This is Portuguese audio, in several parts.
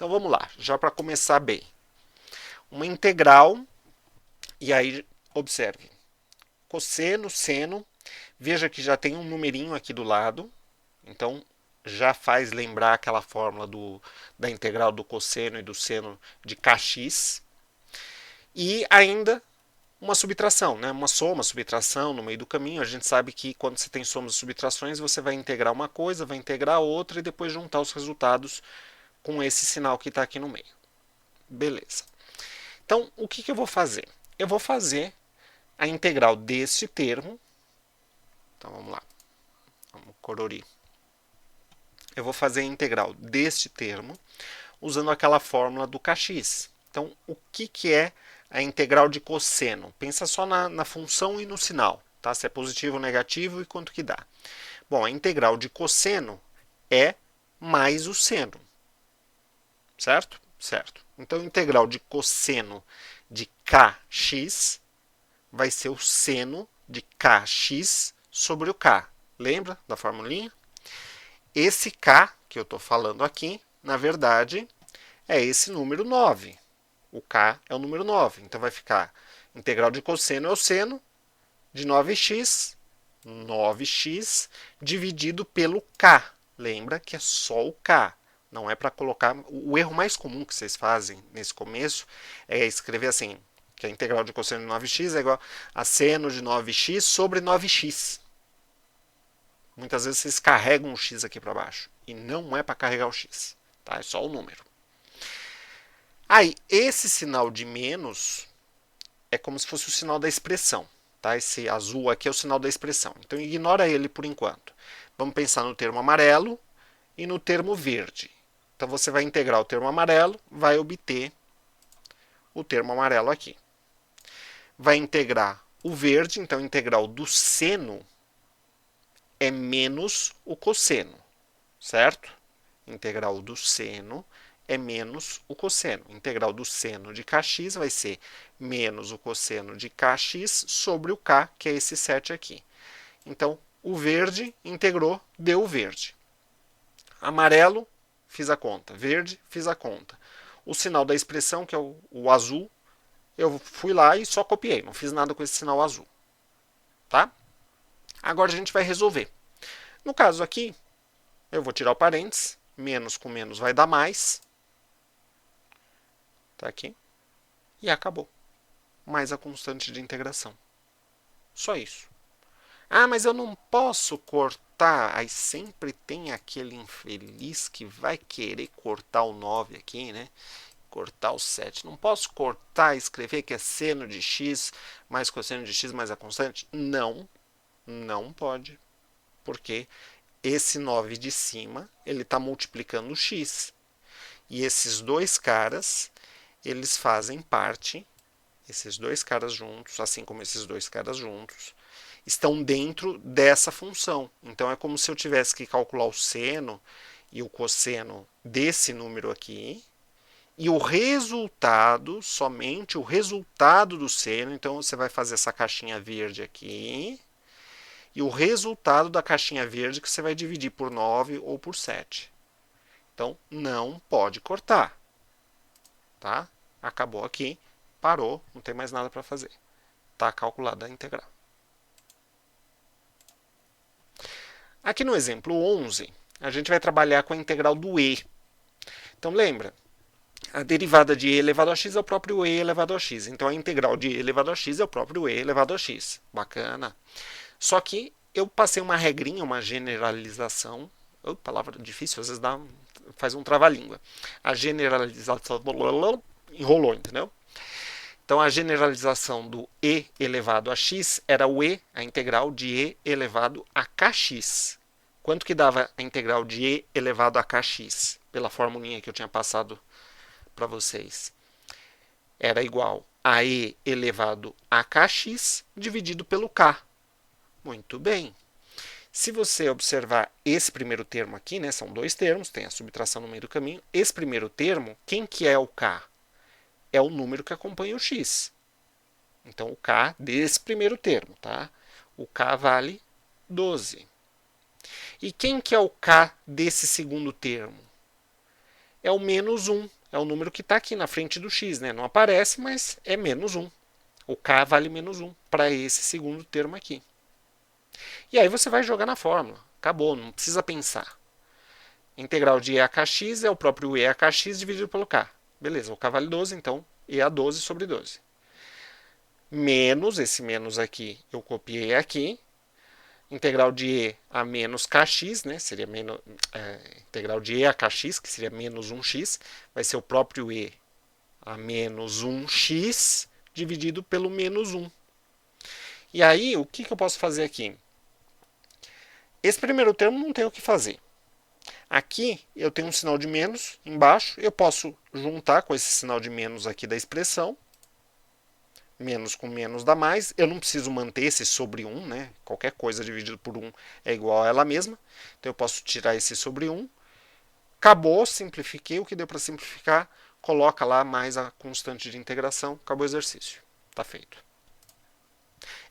Então vamos lá, já para começar bem. Uma integral, e aí observe, cosseno, seno, veja que já tem um numerinho aqui do lado, então já faz lembrar aquela fórmula da integral do cosseno e do seno de kx. E ainda uma subtração, né? Uma soma, subtração no meio do caminho. A gente sabe que quando você tem somas e subtrações, você vai integrar uma coisa, vai integrar outra e depois juntar os resultados com esse sinal que está aqui no meio. Beleza. Então, o que eu vou fazer? Eu vou fazer a integral deste termo. Então, vamos lá. Vamos colorir. Eu vou fazer a integral deste termo usando aquela fórmula do kx. Então, o que é a integral de cosseno? Pensa só na função e no sinal, tá? Se é positivo ou negativo e quanto que dá. Bom, a integral de cosseno é mais o seno, certo? Certo. Então, a integral de cosseno de kx vai ser o seno de kx sobre o k. Lembra da formulinha? Esse k que eu estou falando aqui, na verdade, é esse número 9. O k é o número 9. Então vai ficar integral de cosseno é o seno de 9x, 9x dividido pelo k. Lembra que é só o k. Não é para colocar... O erro mais comum que vocês fazem nesse começo é escrever assim, que a integral de cosseno de 9x é igual a seno de 9x sobre 9x. Muitas vezes vocês carregam o x aqui para baixo. E não é para carregar o x. Tá? É só o número. Aí, esse sinal de menos é como se fosse o sinal da expressão. Tá? Esse azul aqui é o sinal da expressão. Então, ignora ele por enquanto. Vamos pensar no termo amarelo e no termo verde. Então, você vai integrar o termo amarelo, vai obter o termo amarelo aqui. Vai integrar o verde, então, a integral do seno é menos o cosseno, certo? Integral do seno é menos o cosseno. Integral do seno de kx vai ser menos o cosseno de kx sobre o k, que é esse 7 aqui. Então, o verde integrou, deu o verde. Amarelo, fiz a conta. Verde, fiz a conta. O sinal da expressão, que é o azul, eu fui lá e só copiei. Não fiz nada com esse sinal azul. Tá? Agora a gente vai resolver. No caso aqui, eu vou tirar o parênteses. Menos com menos vai dar mais. Tá aqui. E acabou. Mais a constante de integração. Só isso. Ah, mas eu não posso cortar. Aí sempre tem aquele infeliz que vai querer cortar o 9 aqui, né? Cortar o 7. Não posso cortar e escrever que é seno de x mais cosseno de x mais a constante? Não, não pode. Porque esse 9 de cima, ele está multiplicando o x. E esses dois caras, eles fazem parte, esses dois caras juntos, assim como esses dois caras juntos, estão dentro dessa função. Então é como se eu tivesse que calcular o seno e o cosseno desse número aqui, e o resultado, somente o resultado do seno, então você vai fazer essa caixinha verde aqui, e o resultado da caixinha verde que você vai dividir por 9 ou por 7. Então não pode cortar. Tá? Acabou aqui, parou, não tem mais nada para fazer. Está calculada a integral. Aqui no exemplo 11, a gente vai trabalhar com a integral do e. Então lembra, a derivada de e elevado a x é o próprio e elevado a x. Então a integral de e elevado a x é o próprio e elevado a x. Bacana. Só que eu passei uma regrinha, uma generalização. Oh, palavra difícil, às vezes faz um trava-língua. A generalização enrolou, entendeu? Então a generalização do e elevado a x era o e, a integral de e elevado a kx. Quanto que dava a integral de e elevado a kx? Pela formulinha que eu tinha passado para vocês. Era igual a e elevado a kx dividido pelo k. Muito bem. Se você observar esse primeiro termo aqui, né, são dois termos, tem a subtração no meio do caminho. Esse primeiro termo, quem que é o k? É o número que acompanha o x. Então, o k desse primeiro termo, tá? O k vale 12. E quem que é o k desse segundo termo? é o menos 1. É o número que está aqui na frente do x, né? Não aparece, mas é menos 1. O k vale menos 1 para esse segundo termo aqui. E aí você vai jogar na fórmula. Acabou, não precisa pensar. Integral de e a kx é o próprio e a kx dividido pelo k. Beleza, o k vale 12, então e a 12 sobre 12. Menos, esse menos aqui eu copiei aqui. Integral de e a menos kx, né? Seria menos, integral de e a kx, que seria menos 1x, vai ser o próprio e a menos 1x dividido pelo menos 1. E aí, o que eu posso fazer aqui? Esse primeiro termo não tem o que fazer. Aqui eu tenho um sinal de menos embaixo, eu posso juntar com esse sinal de menos aqui da expressão. Menos com menos dá mais. Eu não preciso manter esse sobre 1, né? Qualquer coisa dividido por 1 é igual a ela mesma. Então eu posso tirar esse sobre 1. Acabou, simplifiquei o que deu para simplificar. Coloca lá mais a constante de integração. Acabou o exercício. Está feito.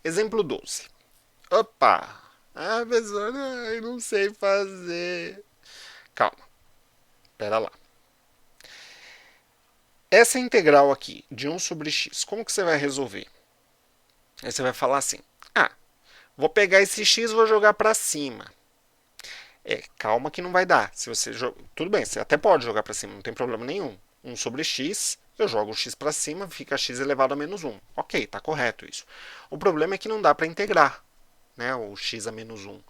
Exemplo 12. Opa! Ah, professor, eu não sei fazer. Calma. Espera lá. Essa integral aqui, de 1 sobre x, como que você vai resolver? Aí você vai falar assim, vou pegar esse x e vou jogar para cima. Calma que não vai dar. Se você tudo bem, você até pode jogar para cima, não tem problema nenhum. 1 sobre x, eu jogo o x para cima, fica x elevado a menos 1. Ok, está correto isso. O problema é que não dá para integrar, né, o x a menos 1.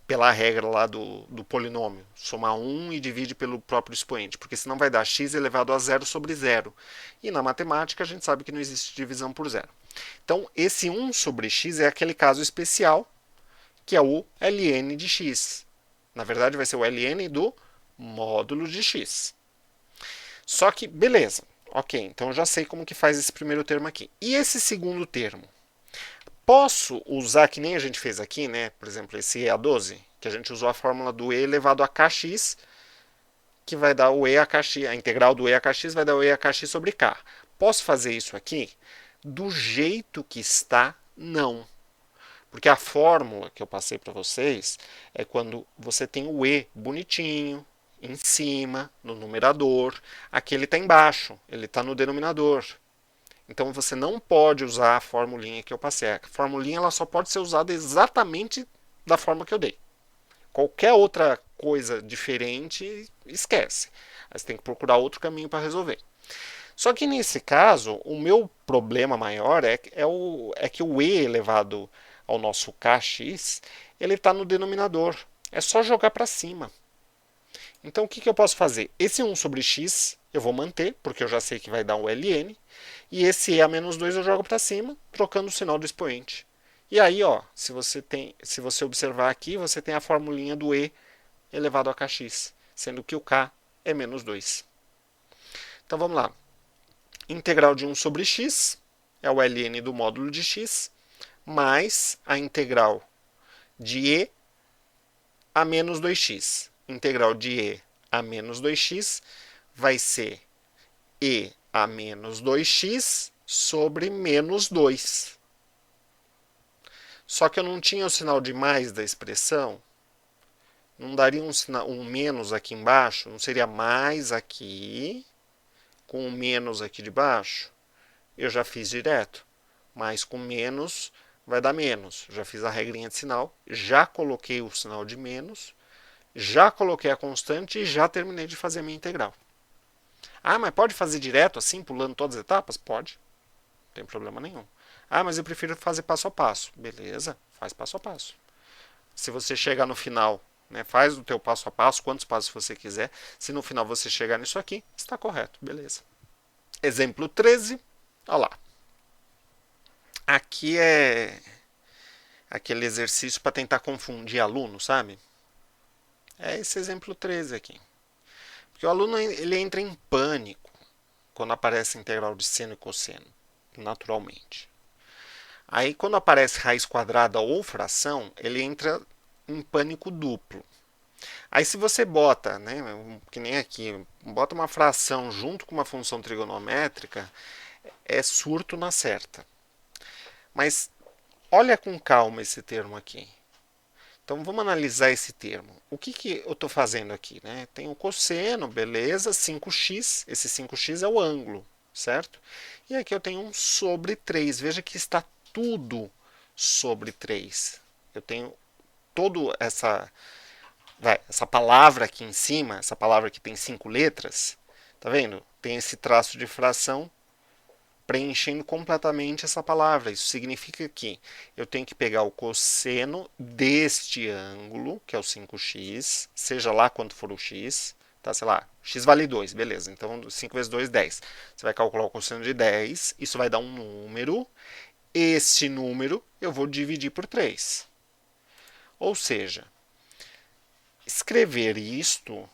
Pela regra lá do polinômio, somar 1 e divide pelo próprio expoente, porque senão vai dar x elevado a 0 sobre 0. E na matemática a gente sabe que não existe divisão por zero. Então, esse 1 sobre x é aquele caso especial, que é o ln de x. Na verdade, vai ser o ln do módulo de x. Só que, beleza. Ok, então eu já sei como que faz esse primeiro termo aqui. E esse segundo termo? Posso usar, que nem a gente fez aqui, né? Por exemplo, esse e a 12, que a gente usou a fórmula do e elevado a kx, que vai dar o e a kx, a integral do e a kx vai dar o e a kx sobre k. Posso fazer isso aqui? Do jeito que está, não. Porque a fórmula que eu passei para vocês é quando você tem o e bonitinho, em cima, no numerador. Aqui ele está embaixo, ele está no denominador. Então você não pode usar a formulinha que eu passei. A formulinha ela só pode ser usada exatamente da forma que eu dei. Qualquer outra coisa diferente, esquece. Aí você tem que procurar outro caminho para resolver. Só que nesse caso, o meu problema maior é que o e elevado ao nosso kx, ele está no denominador. É só jogar para cima. Então o que eu posso fazer? Esse 1 sobre x eu vou manter, porque eu já sei que vai dar um ln. E esse e a menos 2 eu jogo para cima, trocando o sinal do expoente. E aí, ó, se você observar aqui, você tem a formulinha do e elevado a kx, sendo que o k é menos 2. Então vamos lá. Integral de 1 sobre x é o ln do módulo de x, mais a integral de e a menos 2x. Integral de e a menos 2x vai ser e a menos 2x sobre menos 2. Só que eu não tinha o sinal de mais da expressão. Não daria um menos aqui embaixo? Não seria mais aqui com o menos aqui de baixo? Eu já fiz direto. Mais com menos vai dar menos. Já fiz a regrinha de sinal, já coloquei o sinal de menos, já coloquei a constante e já terminei de fazer a minha integral. Ah, mas pode fazer direto assim, pulando todas as etapas? Pode. Não tem problema nenhum. Ah, mas eu prefiro fazer passo a passo. Beleza, faz passo a passo. Se você chegar no final, né, faz o teu passo a passo, quantos passos você quiser. Se no final você chegar nisso aqui, está correto. Beleza. Exemplo 13. Olha lá. Aqui é aquele exercício para tentar confundir aluno, sabe? É esse exemplo 13 aqui. Porque o aluno ele entra em pânico quando aparece integral de seno e cosseno, naturalmente. Aí quando aparece raiz quadrada ou fração, ele entra em pânico duplo. Aí se você bota, né, que nem aqui, bota uma fração junto com uma função trigonométrica, é surto na certa. Mas olha com calma esse termo aqui. Então vamos analisar esse termo. O que eu estou fazendo aqui? Né? Tem o cosseno, beleza, 5x, esse 5x é o ângulo, certo? E aqui eu tenho um sobre 3, veja que está tudo sobre 3. Eu tenho toda essa palavra aqui em cima, essa palavra que tem 5 letras, tá vendo? Tem esse traço de fração preenchendo completamente essa palavra. Isso significa que eu tenho que pegar o cosseno deste ângulo, que é o 5x, seja lá quanto for o x, tá? Sei lá, x vale 2, beleza. Então 5 vezes 2, 10. Você vai calcular o cosseno de 10, isso vai dar um número. Este número eu vou dividir por 3. Ou seja, escrever isto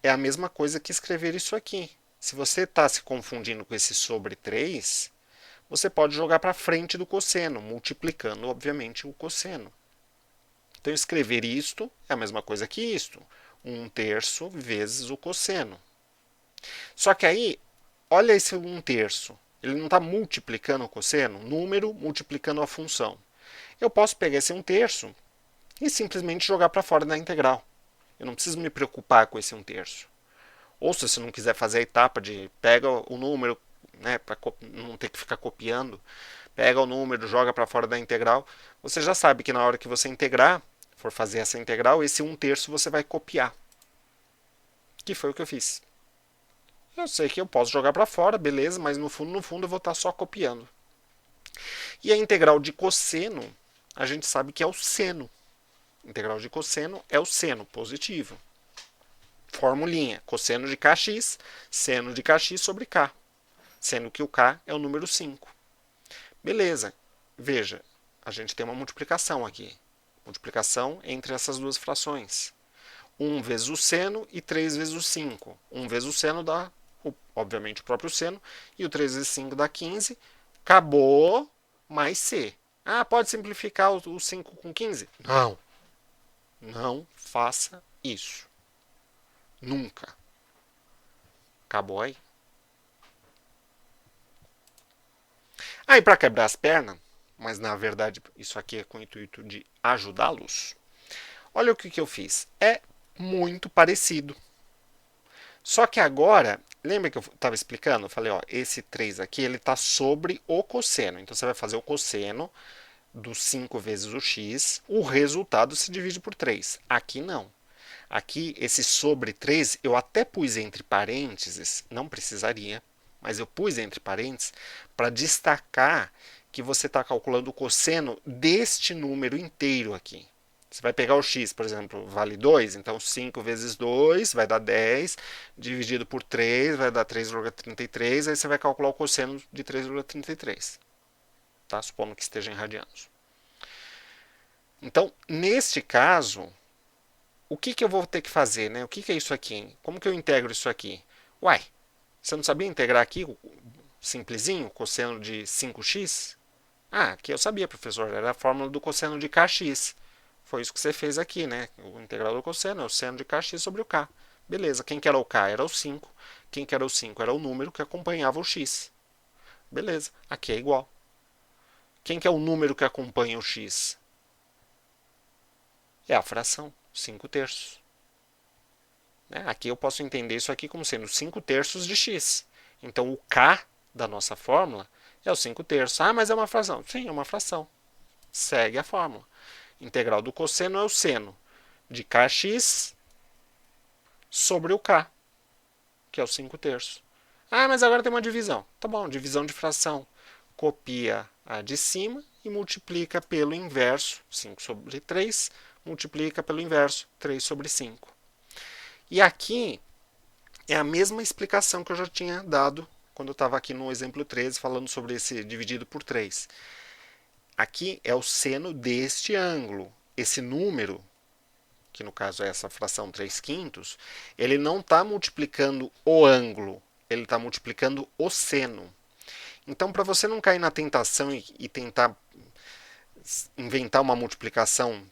é a mesma coisa que escrever isso aqui. Se você está se confundindo com esse sobre 3, você pode jogar para frente do cosseno, multiplicando, obviamente, o cosseno. Então, escrever isto é a mesma coisa que isto. 1/3 vezes o cosseno. Só que aí, olha esse 1/3. Ele não está multiplicando o cosseno, número multiplicando a função. Eu posso pegar esse 1/3 e simplesmente jogar para fora da integral. Eu não preciso me preocupar com esse 1/3. Ou se você não quiser fazer a etapa de pega o número, né, para não ter que ficar copiando, pega o número, joga para fora da integral, você já sabe que na hora que você integrar, for fazer essa integral, esse 1/3 você vai copiar. Que foi o que eu fiz. Eu sei que eu posso jogar para fora, beleza, mas no fundo eu vou estar só copiando. E a integral de cosseno, a gente sabe que é o seno. A integral de cosseno é o seno positivo. Formulinha, cosseno de kx, seno de kx sobre k, sendo que o k é o número 5. Beleza, veja, a gente tem uma multiplicação aqui. Multiplicação entre essas duas frações. 1 vezes o seno e 3 vezes o 5. 1 vezes o seno dá, obviamente, o próprio seno, e o 3 vezes 5 dá 15. Acabou, mais c. Ah, pode simplificar o 5 com 15? Não. Não faça isso. Nunca. Acabou aí. Aí, para quebrar as pernas, mas na verdade isso aqui é com o intuito de ajudá-los, olha o que eu fiz. É muito parecido. Só que agora, lembra que eu estava explicando? Eu falei, ó, esse 3 aqui, ele está sobre o cosseno. Então, você vai fazer o cosseno do 5 vezes o x, o resultado se divide por 3. Aqui não. Aqui, esse sobre 3, eu até pus entre parênteses, não precisaria, mas eu pus entre parênteses para destacar que você está calculando o cosseno deste número inteiro aqui. Você vai pegar o x, por exemplo, vale 2, então 5 vezes 2 vai dar 10, dividido por 3 vai dar 3,33, aí você vai calcular o cosseno de 3,33, tá? Supondo que esteja em radianos. Então, neste caso, o que eu vou ter que fazer, né? O que é isso aqui? Como que eu integro isso aqui? Uai, você não sabia integrar aqui, simplesinho, cosseno de 5x? Ah, aqui eu sabia, professor, era a fórmula do cosseno de kx. Foi isso que você fez aqui, né? O integral do cosseno é o seno de kx sobre o k. Beleza, quem que era o k? Era o 5. Quem que era o 5? Era o número que acompanhava o x. Beleza, aqui é igual. Quem que é o número que acompanha o x? É a fração, 5/3. Né? Aqui eu posso entender isso aqui como sendo 5/3 de x. Então, o k da nossa fórmula é o 5/3. Ah, mas é uma fração. Sim, é uma fração. Segue a fórmula. Integral do cosseno é o seno de kx sobre o k, que é o 5/3. Ah, mas agora tem uma divisão. Tá bom, divisão de fração. Copia a de cima e multiplica pelo inverso, 5 sobre 3, multiplica pelo inverso, 3 sobre 5. E aqui é a mesma explicação que eu já tinha dado quando eu estava aqui no exemplo 13, falando sobre esse dividido por 3. Aqui é o seno deste ângulo. Esse número, que no caso é essa fração 3/5, ele não está multiplicando o ângulo, ele está multiplicando o seno. Então, para você não cair na tentação e tentar inventar uma multiplicação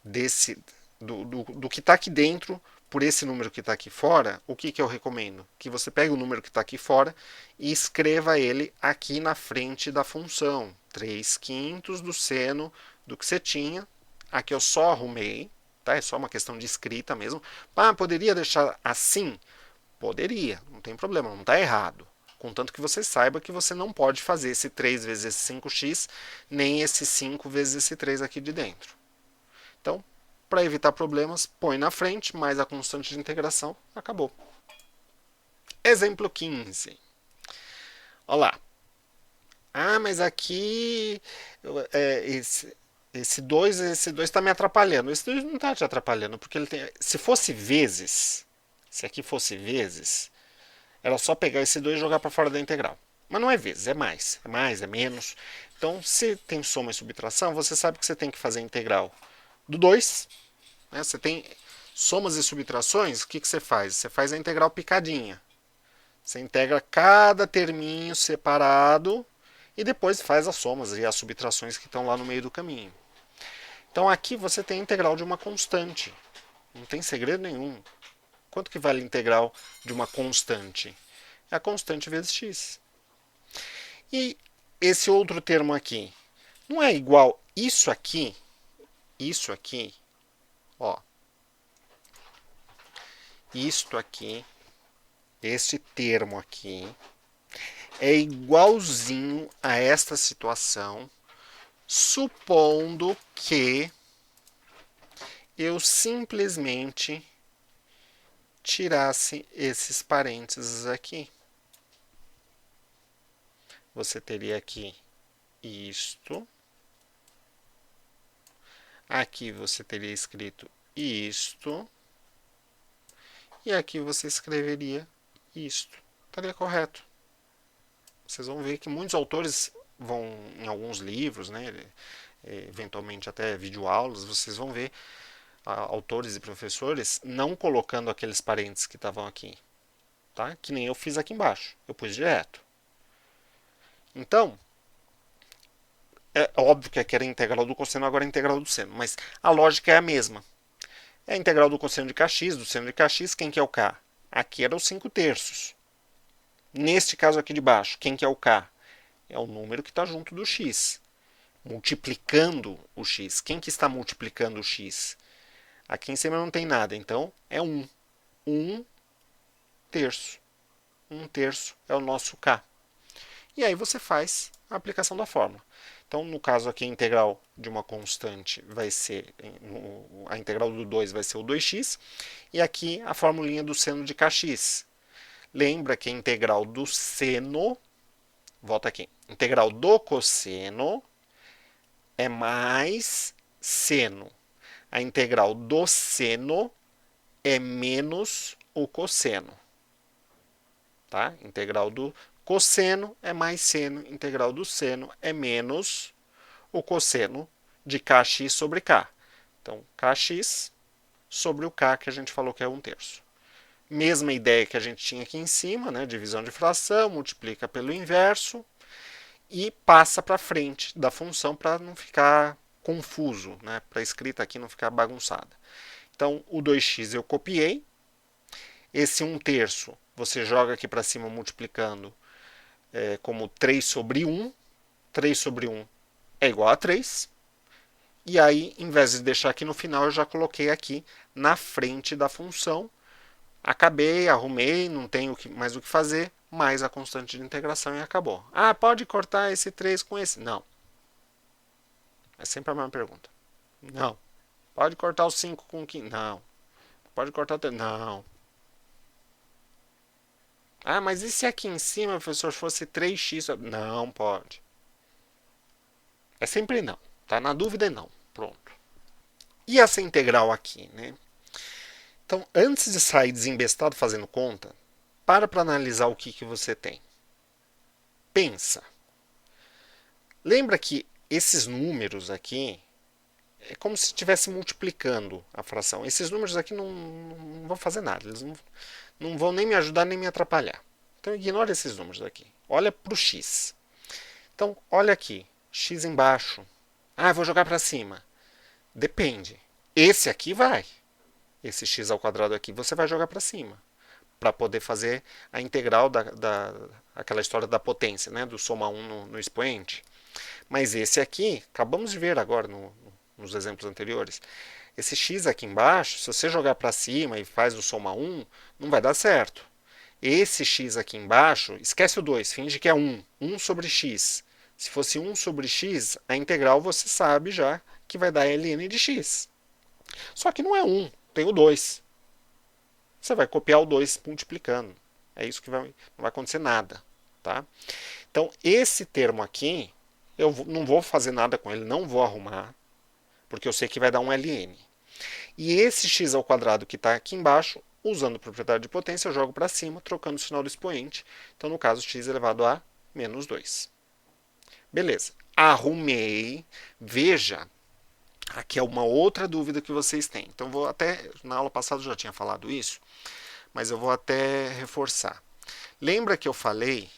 do que está aqui dentro por esse número que está aqui fora, o que eu recomendo? Que você pegue o número que está aqui fora e escreva ele aqui na frente da função. 3/5 do seno do que você tinha. Aqui eu só arrumei, tá? É só uma questão de escrita mesmo. Ah, poderia deixar assim? Poderia, não tem problema, não está errado. Contanto que você saiba que você não pode fazer esse 3 vezes esse 5x, nem esse 5 vezes esse 3 aqui de dentro. Então, para evitar problemas, põe na frente, mais a constante de integração, acabou. Exemplo 15. Olha lá. Ah, mas aqui esse 2 está me atrapalhando. Esse 2 não está te atrapalhando, porque ele tem, se fosse vezes, se aqui fosse vezes, era só pegar esse 2 e jogar para fora da integral. Mas não é vezes, é mais. É mais, é menos. Então, se tem soma e subtração, você sabe que você tem que fazer a integral do 2. Né? Você tem somas e subtrações, o que você faz? Você faz a integral picadinha. Você integra cada terminho separado e depois faz as somas e as subtrações que estão lá no meio do caminho. Então aqui você tem a integral de uma constante. Não tem segredo nenhum. Quanto que vale a integral de uma constante? É a constante vezes x. E esse outro termo aqui não é igual isso aqui, ó, isto aqui, este termo aqui, é igualzinho a esta situação, supondo que eu simplesmente tirasse esses parênteses aqui. Você teria aqui isto. Aqui você teria escrito isto. E aqui você escreveria isto. Estaria correto. Vocês vão ver que muitos autores vão, em alguns livros, né, eventualmente até videoaulas, vocês vão ver autores e professores não colocando aqueles parênteses que estavam aqui. Tá? Que nem eu fiz aqui embaixo. Eu pus direto. Então, é óbvio que aqui era a integral do cosseno, agora é a integral do seno. Mas a lógica é a mesma. É a integral do cosseno de kx, do seno de kx, quem que é o k? Aqui era os 5 terços. Neste caso aqui de baixo, quem que é o k? É o número que está junto do x. Multiplicando o x. Quem que está multiplicando o x? Aqui em cima não tem nada, então é 1. 1 terço. 1 terço é o nosso k. E aí você faz a aplicação da fórmula. Então, no caso aqui, a integral de uma constante vai ser, a integral do 2 vai ser o 2x, e aqui a formulinha do seno de kx. Lembra que a integral do seno, volta aqui, integral do cosseno é mais seno. A integral do seno é menos o cosseno. Tá? Integral do cosseno é mais seno, integral do seno é menos o cosseno de kx sobre k. Então, kx sobre o k, que a gente falou que é 1 terço. Mesma ideia que a gente tinha aqui em cima, né? Divisão de fração, multiplica pelo inverso e passa para frente da função para não ficar confuso, né? Para a escrita aqui não ficar bagunçada. Então, o 2x eu copiei. Esse 1 terço você joga aqui para cima multiplicando como 3 sobre 1. 3 sobre 1 é igual a 3. E aí, em vez de deixar aqui no final, eu já coloquei aqui na frente da função. Acabei, arrumei, não tenho mais o que fazer, mais a constante de integração e acabou. Ah, pode cortar esse 3 com esse? Não. É sempre a mesma pergunta. Não. Pode cortar o 5 com o 15? Não. Pode cortar o 3? Não. Ah, mas e se aqui em cima, professor, fosse 3x? Não pode. É sempre não. Tá? Na dúvida é não. Pronto. E essa integral aqui, né? Então, antes de sair desembestado fazendo conta, para analisar o que você tem. Pensa. Lembra que esses números aqui é como se estivesse multiplicando a fração. Esses números aqui não vão fazer nada. Eles não vão nem me ajudar nem me atrapalhar. Então, ignora esses números aqui. Olha para o x. Então, olha aqui. X embaixo. Ah, vou jogar para cima. Depende. Esse aqui vai. Esse x ao quadrado aqui você vai jogar para cima. Para poder fazer a integral aquela história da potência, né? Do soma 1 no expoente. Mas esse aqui, acabamos de ver agora nos exemplos anteriores, Esse x aqui embaixo, se você jogar para cima e faz o soma 1, não vai dar certo. Esse x aqui embaixo, esquece o 2, finge que é 1. 1 sobre x. Se fosse 1 sobre x, a integral você sabe já que vai dar ln de x. Só que não é 1, tem o 2. Você vai copiar o 2 multiplicando. É isso que não vai acontecer nada. Tá? Então, esse termo aqui, eu não vou fazer nada com ele, não vou arrumar, porque eu sei que vai dar um ln. E esse x ao quadrado que está aqui embaixo, usando a propriedade de potência, eu jogo para cima, trocando o sinal do expoente. Então, no caso, x elevado a menos 2. Beleza. Arrumei. Veja, aqui é uma outra dúvida que vocês têm. Então, vou até, na aula passada eu já tinha falado isso, mas eu vou até reforçar. Lembra que eu falei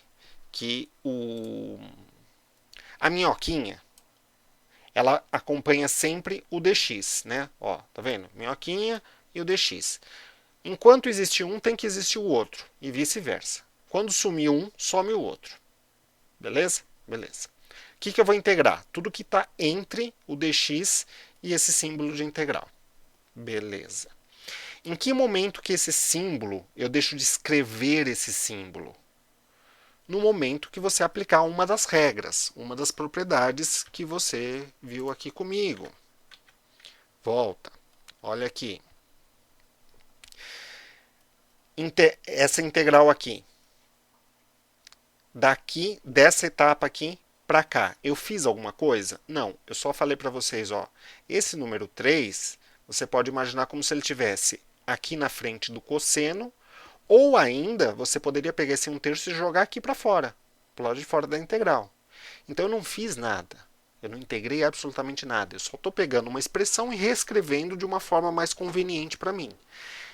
que a minhoquinha, ela acompanha sempre o dx, né? Ó, tá vendo? Minhoquinha e o dx. Enquanto existe um, tem que existir o outro, e vice-versa. Quando sumir um, some o outro. Beleza? Beleza. O que eu vou integrar? Tudo que está entre o dx e esse símbolo de integral. Beleza. Em que momento que esse símbolo, eu deixo de escrever esse símbolo? No momento que você aplicar uma das regras, uma das propriedades que você viu aqui comigo. Volta. Olha aqui. Essa integral aqui. Daqui, dessa etapa aqui para cá, eu fiz alguma coisa? Não, eu só falei para vocês, ó, esse número 3, você pode imaginar como se ele tivesse aqui na frente do cosseno, ou ainda, você poderia pegar esse 1/3 e jogar aqui para fora, para o lado de fora da integral. Então eu não fiz nada, eu não integrei absolutamente nada, eu só estou pegando uma expressão e reescrevendo de uma forma mais conveniente para mim.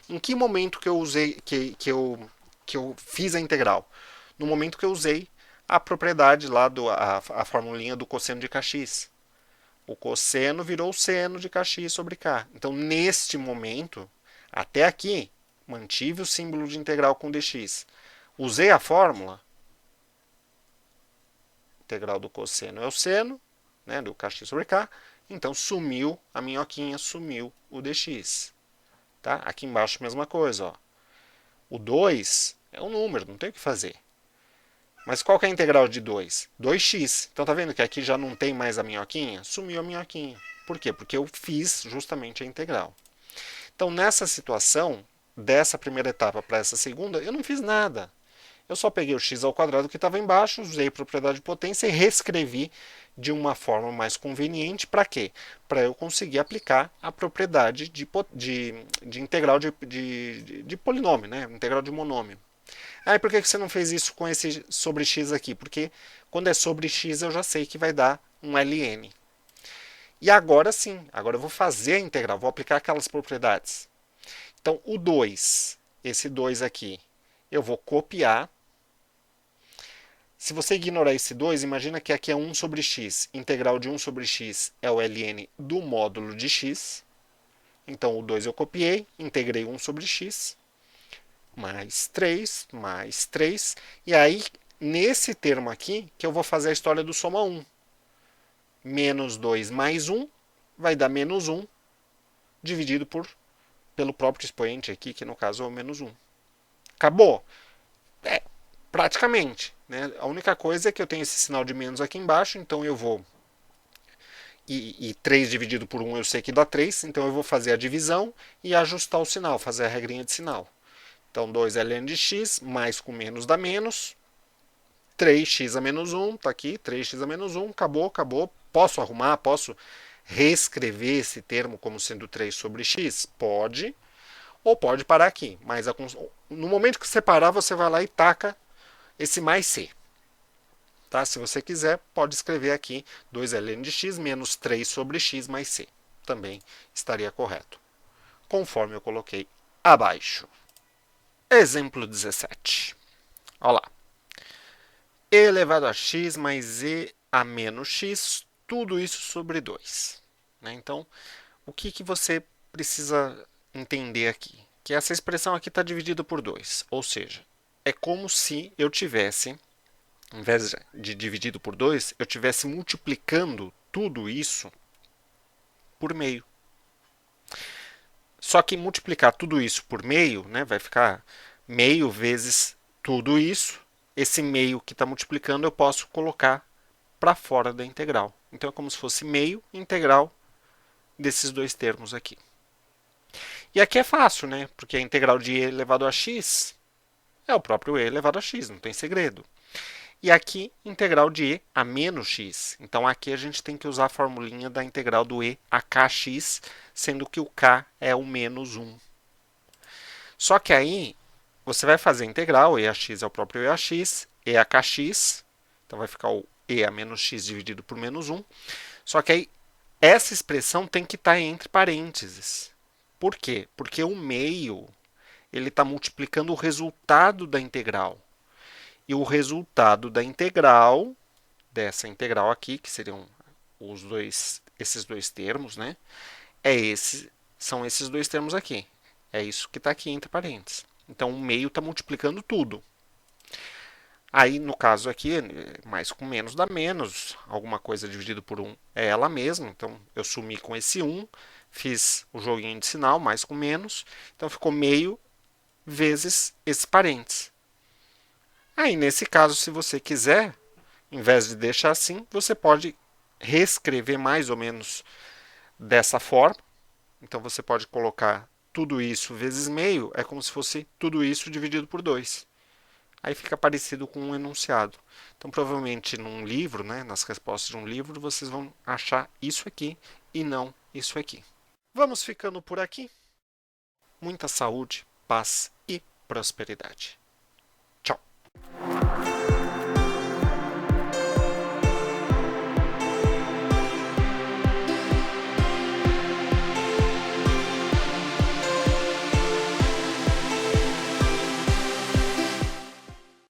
Em que momento que eu usei, que eu fiz a integral? No momento que eu usei a propriedade lá, a formulinha do cosseno de kx. O cosseno virou seno de kx sobre k. Então, neste momento, até aqui, mantive o símbolo de integral com dx. Usei a fórmula, integral do cosseno é o seno, né, do kx sobre k, então sumiu a minhoquinha, sumiu o dx. Tá? Aqui embaixo, mesma coisa. Ó. O 2 é um número, não tem o que fazer. Mas qual que é a integral de 2? 2x. Então tá vendo que aqui já não tem mais a minhoquinha? Sumiu a minhoquinha. Por quê? Porque eu fiz justamente a integral. Então nessa situação, dessa primeira etapa para essa segunda, eu não fiz nada. Eu só peguei o x ao quadrado que estava embaixo, usei a propriedade de potência e reescrevi de uma forma mais conveniente. Para quê? Para eu conseguir aplicar a propriedade de integral de polinômio, né? Integral de monômio. Ah, e por que você não fez isso com esse sobre x aqui? Porque quando é sobre x eu já sei que vai dar um ln. E agora sim, agora eu vou fazer a integral, vou aplicar aquelas propriedades. Então, o 2, esse 2 aqui, eu vou copiar. Se você ignorar esse 2, imagina que aqui é 1 sobre x. Integral de 1 sobre x é o ln do módulo de x. Então, o 2 eu copiei, integrei 1 sobre x. Mais 3, e aí, nesse termo aqui, que eu vou fazer a história do soma 1. Menos 2 mais 1 vai dar menos 1, dividido pelo próprio expoente aqui, que no caso é o menos 1. Acabou? É, praticamente. Né? A única coisa é que eu tenho esse sinal de menos aqui embaixo, então eu vou... E 3 dividido por 1 eu sei que dá 3, então eu vou fazer a divisão e ajustar o sinal, fazer a regrinha de sinal. Então, 2 ln de x, mais com menos dá menos. 3x a menos 1, está aqui, 3x a menos 1, acabou, acabou. Posso arrumar, posso reescrever esse termo como sendo 3 sobre x? Pode, ou pode parar aqui. Mas no momento que você parar, você vai lá e taca esse mais c. Tá? Se você quiser, pode escrever aqui 2 ln de x menos 3 sobre x mais c. Também estaria correto. Conforme eu coloquei abaixo. Exemplo 17. Olha lá. E elevado a x mais e a menos x, tudo isso sobre 2. Né? Então, o que você precisa entender aqui? Que essa expressão aqui está dividida por 2. Ou seja, é como se eu tivesse, ao invés de dividido por 2, eu estivesse multiplicando tudo isso por meio. Só que multiplicar tudo isso por meio, né, vai ficar meio vezes tudo isso. Esse meio que está multiplicando eu posso colocar para fora da integral. Então é como se fosse meio integral desses dois termos aqui. E aqui é fácil, né? Porque a integral de e elevado a x é o próprio e elevado a x, não tem segredo. E aqui, integral de e a menos x. Então aqui a gente tem que usar a formulinha da integral do e a kx, sendo que o k é o menos 1. Só que aí, você vai fazer a integral, e a x é o próprio e a x, e a kx, então vai ficar o e a menos x dividido por menos 1. Só que aí, essa expressão tem que estar entre parênteses. Por quê? Porque o meio ele está multiplicando o resultado da integral. E o resultado da integral, dessa integral aqui, que seriam esses dois termos, né? São esses dois termos aqui. É isso que está aqui entre parênteses. Então, o meio está multiplicando tudo. Aí, no caso aqui, mais com menos dá menos. Alguma coisa dividido por 1 é ela mesma. Então, eu sumi com esse 1, fiz o joguinho de sinal, mais com menos. Então, ficou meio vezes esse parênteses. Aí, nesse caso, se você quiser, em vez de deixar assim, você pode reescrever mais ou menos dessa forma. Então, você pode colocar tudo isso vezes meio, é como se fosse tudo isso dividido por 2. Aí fica parecido com um enunciado. Então, provavelmente, num livro, né, nas respostas de um livro, vocês vão achar isso aqui e não isso aqui. Vamos ficando por aqui. Muita saúde, paz e prosperidade.